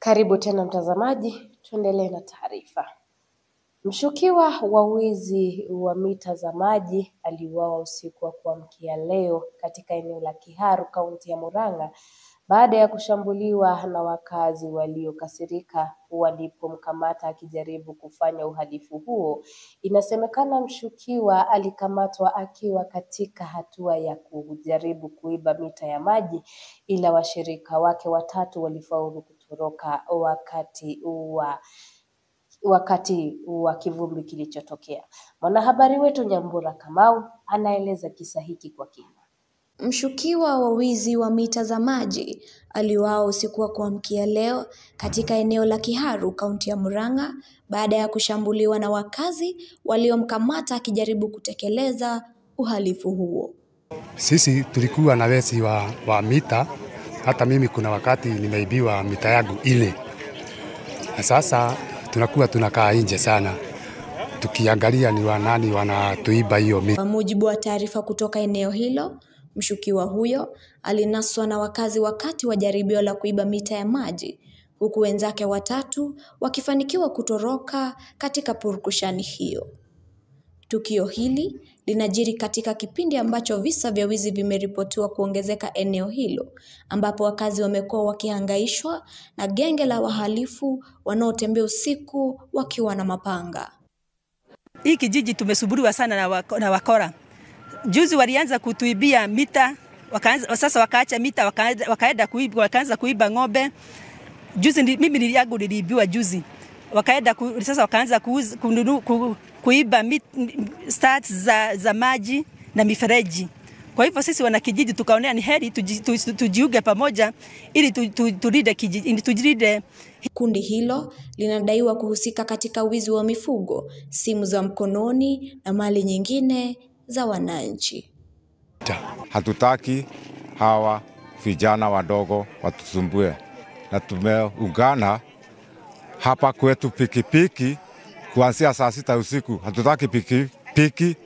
Karibu tena mtazamaji, tuendelee na taarifa. Mshukiwa wa wizi wa mita za maji aliuawa usiku wa kuamkia leo katika eneo la Kiharu, kaunti ya Murang'a, baada ya kushambuliwa na wakazi waliokasirika walipomkamata akijaribu kufanya uhalifu huo. Inasemekana mshukiwa alikamatwa akiwa katika hatua ya kujaribu kuiba mita ya maji, ila washirika wake watatu walifaulu kutoroka wakati wa kivumbi kilichotokea. Mwanahabari wetu Nyambura Kamau anaeleza kisa hiki kwa kina. Mshukiwa wa wizi wa mita za maji aliuawa usiku wa kuamkia leo katika eneo la Kiharu, kaunti ya Murang'a, baada ya kushambuliwa na wakazi waliomkamata akijaribu kutekeleza uhalifu huo. Sisi tulikuwa na wezi wa mita. Hata mimi kuna wakati nimeibiwa mita yangu ile. Na sasa tunakaa nje sana tukiangalia ni wanani wanatuiba hiyo mita. Kwa mujibu wa taarifa kutoka eneo hilo, mshukiwa huyo alinaswa na wakazi wakati wa jaribio la kuiba mita ya maji, huku wenzake watatu wakifanikiwa kutoroka katika purukushani hiyo. Tukio hili linajiri katika kipindi ambacho visa vya wizi vimeripotiwa kuongezeka eneo hilo, ambapo wakazi wamekuwa wakihangaishwa na genge la wahalifu wanaotembea usiku wakiwa na mapanga. Hii kijiji tumesuburiwa sana na wakora. Juzi walianza kutuibia mita, sasa wakaacha mita, wakaanza kuiba ng'ombe. Juzi mimi niliibiwa juzi. Sasa wakaanza kuiba stats za maji na mifereji. Kwa hivyo sisi wanakijiji tukaonea ni heri tujiunge pamoja ili tulinde kijiji, tujilinde. Kundi hilo linadaiwa kuhusika katika wizi wa mifugo, simu za mkononi na mali nyingine za wananchi. Hatutaki hawa vijana wadogo watusumbue, na tumeungana hapa kwetu pikipiki kuanzia saa 6 usiku. Hatutaki pikipiki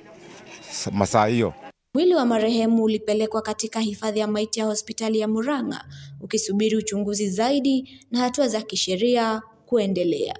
masaa hiyo. Mwili wa marehemu ulipelekwa katika hifadhi ya maiti ya hospitali ya Murang'a, ukisubiri uchunguzi zaidi na hatua za kisheria kuendelea.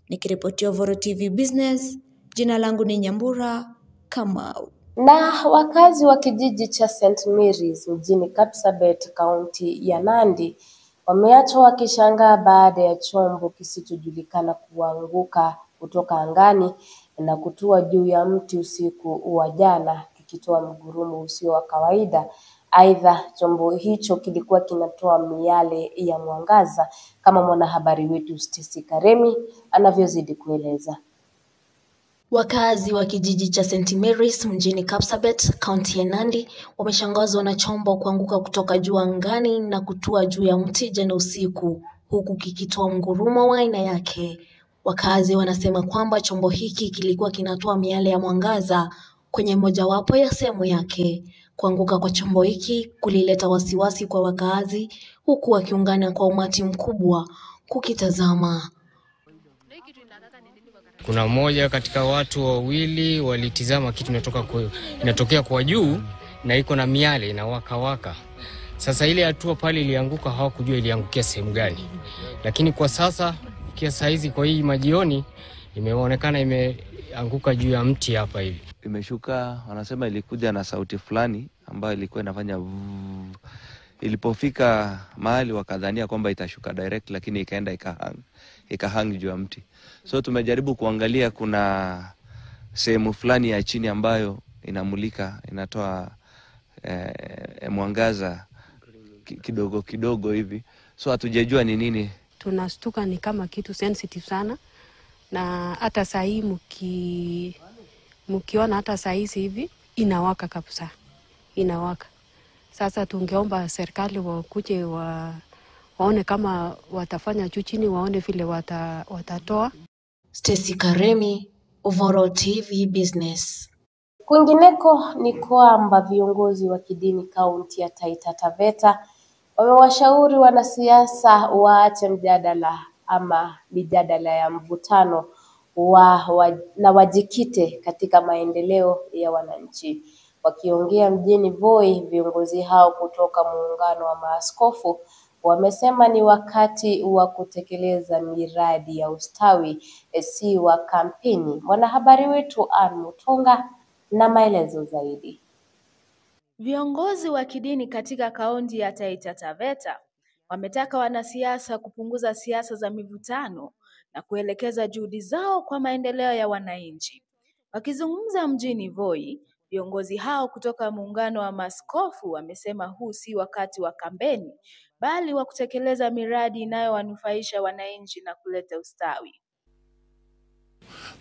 Nikiripotia Voro TV Business, jina langu ni Nyambura Kamau. Na wakazi wa kijiji cha St. Mary's mjini Kapsabet, kaunti ya Nandi, wameachwa wakishangaa baada ya chombo kisichojulikana kuanguka kutoka angani na kutua juu ya mti usiku wa jana, kikitoa mgurumo usio wa kawaida. Aidha, chombo hicho kilikuwa kinatoa miale ya mwangaza, kama mwanahabari wetu Stacey Karemi anavyozidi kueleza. Wakazi wa kijiji cha St. Mary's mjini Kapsabet, kaunti ya Nandi, wameshangazwa na chombo kuanguka kutoka juu angani na kutua juu ya mti jana usiku, huku kikitoa mgurumo wa aina yake. Wakazi wanasema kwamba chombo hiki kilikuwa kinatoa miale ya mwangaza kwenye mojawapo ya sehemu yake. Kuanguka kwa chombo hiki kulileta wasiwasi kwa wakazi, huku wakiungana kwa umati mkubwa kukitazama. Kuna mmoja katika watu wawili walitizama kitu inatokea kwa juu na iko na miale na waka. Sasa ile hatua pale ilianguka, hawakujua iliangukia sehemu gani. Lakini kwa sasa saa hizi kwa hii majioni imeonekana imeanguka juu ya mti hapa hivi. Imeshuka, wanasema ilikuja na sauti fulani ambayo ilikuwa inafanya ilipofika mahali wakadhania kwamba itashuka direct, lakini ikaenda ikahang juu ya mti. So tumejaribu kuangalia, kuna sehemu fulani ya chini ambayo inamulika, inatoa mwangaza kidogo hivi. So hatujajua ni nini. Tunastuka ni kama kitu sensitive sana, na hata saa hii mkiona hata saa hizi hivi inawaka kabisa. Inawaka. Sasa tungeomba serikali wakuje waone kama watafanya juu chini, waone vile watatoa. Stacey Karemi, Voro TV Business. Kwingineko ni kwamba viongozi wa kidini kaunti ya Taita Taveta wamewashauri wanasiasa waache mjadala ama mijadala ya mvutano na wajikite katika maendeleo ya wananchi. Wakiongea mjini Voi, viongozi hao kutoka muungano wa maaskofu wamesema ni wakati wa kutekeleza miradi ya ustawi, si wa kampeni. Mwanahabari wetu Ann Mutunga na maelezo zaidi. Viongozi wa kidini katika kaunti ya Taita Taveta wametaka wanasiasa kupunguza siasa za mivutano na kuelekeza juhudi zao kwa maendeleo ya wananchi. Wakizungumza mjini Voi, viongozi hao kutoka muungano wa maaskofu wamesema huu si wakati wa kampeni, bali wa kutekeleza miradi inayowanufaisha wananchi na kuleta ustawi.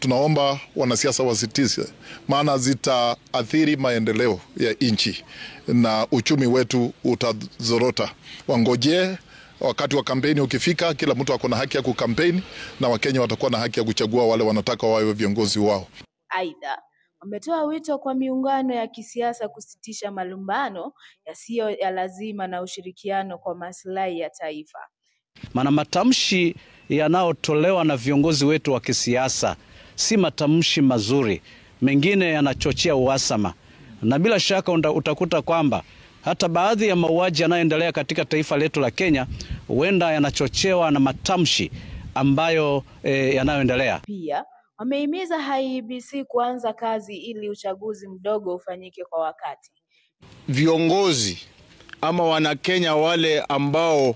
Tunaomba wanasiasa wasitize, maana zitaathiri maendeleo ya nchi na uchumi wetu utazorota. Wangojee wakati wa kampeni ukifika, kila mtu ako na haki ya kukampeni na Wakenya watakuwa na haki ya kuchagua wale wanataka wawe viongozi wao. Aidha, wametoa wito kwa miungano ya kisiasa kusitisha malumbano yasiyo ya lazima na ushirikiano kwa maslahi ya taifa. Maana matamshi yanayotolewa na viongozi wetu wa kisiasa si matamshi mazuri, mengine yanachochea uhasama. Na bila shaka utakuta kwamba hata baadhi ya mauaji yanayoendelea katika taifa letu la Kenya huenda yanachochewa na matamshi ambayo yanayoendelea. Pia wamehimiza IEBC kuanza kazi ili uchaguzi mdogo ufanyike kwa wakati. Viongozi ama Wanakenya wale ambao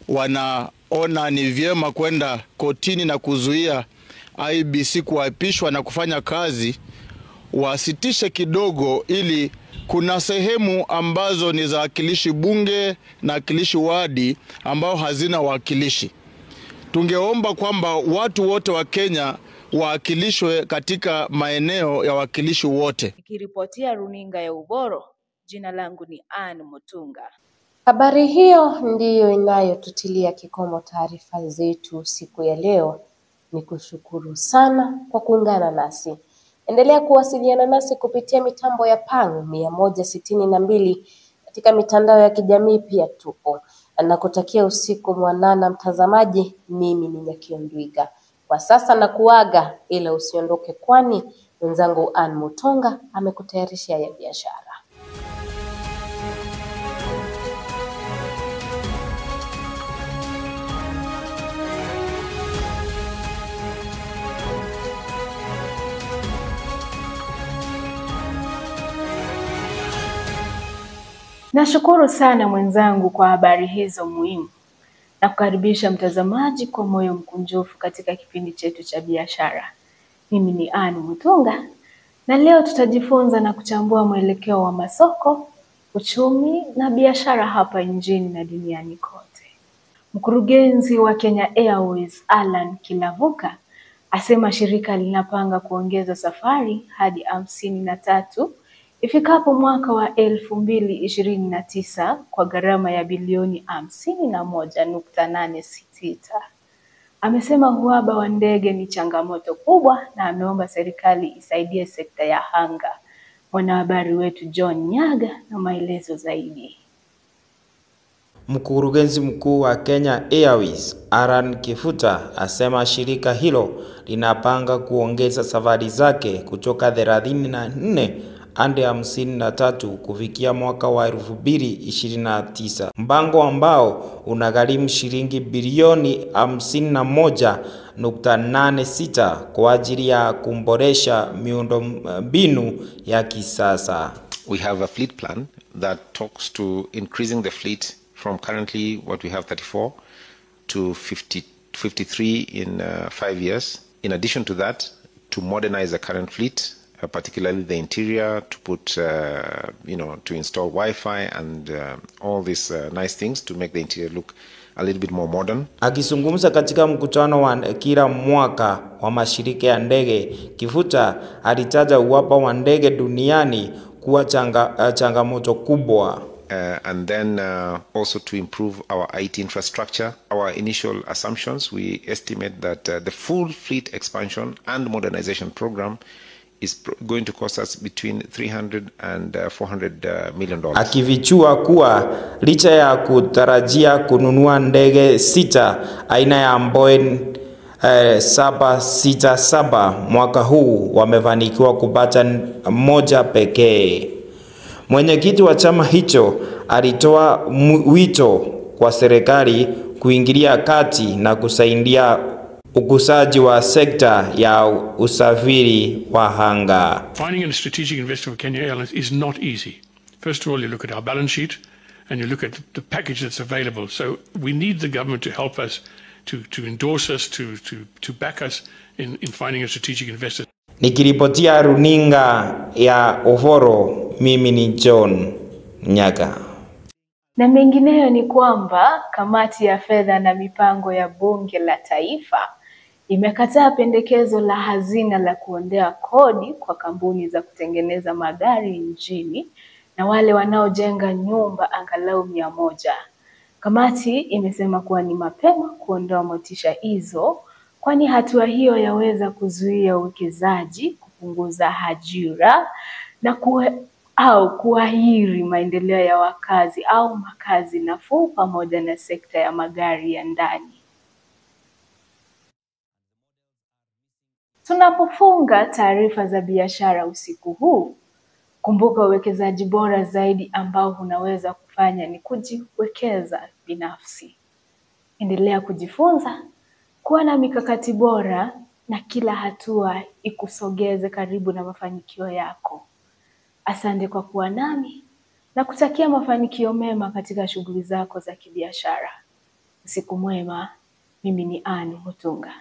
wanaona ni vyema kwenda kotini na kuzuia IEBC kuapishwa na kufanya kazi, wasitishe kidogo, ili kuna sehemu ambazo ni za wakilishi bunge na wakilishi wadi ambao hazina wakilishi. Tungeomba kwamba watu wote wa Kenya waakilishwe katika maeneo ya wakilishi wote. Nikiripotia runinga ya Uboro, jina langu ni Ann Mutunga. Habari hiyo ndiyo inayotutilia kikomo taarifa zetu siku ya leo. Ni kushukuru sana kwa kuungana nasi. Endelea kuwasiliana nasi kupitia mitambo ya Pang 162 katika mitandao ya kijamii pia tupo. Nakutakia usiku mwanana mtazamaji, mimi ni Nyakio Ndwiga. Kwa sasa nakuaga, ila usiondoke, kwani mwenzangu Ann Mutunga amekutayarishia ya biashara. Nashukuru sana mwenzangu kwa habari hizo muhimu. Na kukaribisha mtazamaji kwa moyo mkunjufu katika kipindi chetu cha biashara. Mimi ni Ann Mutunga na leo tutajifunza na kuchambua mwelekeo wa masoko, uchumi na biashara hapa nchini na duniani kote. Mkurugenzi wa Kenya Airways Alan Kilavuka asema shirika linapanga kuongeza safari hadi 53 ifikapo mwaka wa 2029 kwa gharama ya bilioni 51.86. Amesema uhaba wa ndege ni changamoto kubwa na ameomba serikali isaidie sekta ya anga. Mwanahabari wetu John Nyaga na maelezo zaidi. Mkurugenzi mkuu wa Kenya Airways Alan Kifuta asema shirika hilo linapanga kuongeza safari zake kutoka 34 hadi 53 kufikia mwaka wa 2029. Mpango ambao unagharimu shilingi bilioni 51.86 kwa ajili ya kuboresha miundombinu ya kisasa. We have a fleet plan that talks to increasing the fleet from currently what we have 34 to 53 in 5 years. In addition to that, to modernize the current fleet, particularly the interior, to put, to install Wi-Fi and all these nice things to make the interior look a little bit more modern. Akizungumza katika mkutano wa kila mwaka wa mashirika ya ndege, Kifuta alitaja uhaba wa ndege duniani kuwa changamoto kubwa. And then also to improve our IT infrastructure. Our initial assumptions, we estimate that the full fleet expansion and modernization program is going to cost us between $300 and $400 million. Akivichua kuwa licha ya kutarajia kununua ndege 6 aina ya Boeing 767 mwaka huu, wamefanikiwa kupata moja pekee. Mwenyekiti wa chama hicho alitoa wito kwa serikali kuingilia kati na kusaidia ukusaji wa sekta ya usafiri wa anga. Finding a strategic investor for Kenya Airlines is not easy. First of all, you look at our balance sheet and you look at the package that's available. So we need the government to help us, to endorse us, to back us in finding a strategic investor. Nikiripotia runinga ya Uhuru, mimi ni John Nyaga. Na mengineyo ni kwamba kamati ya fedha na mipango ya bunge la taifa imekataa pendekezo la hazina la kuondea kodi kwa kampuni za kutengeneza magari nchini na wale wanaojenga nyumba angalau 100. Kamati imesema kuwa ni mapema kuondoa motisha hizo, kwani hatua hiyo yaweza kuzuia uwekezaji, kupunguza ajira na kuahiri maendeleo ya wakazi au makazi nafuu pamoja na sekta ya magari ya ndani. Tunapofunga taarifa za biashara usiku huu, kumbuka uwekezaji bora zaidi ambao unaweza kufanya ni kujiwekeza binafsi. Endelea kujifunza, kuwa na mikakati bora na kila hatua ikusogeze karibu na mafanikio yako. Asante kwa kuwa nami na kutakia mafanikio mema katika shughuli zako za kibiashara. Usiku mwema, mimi ni Anne Mutunga.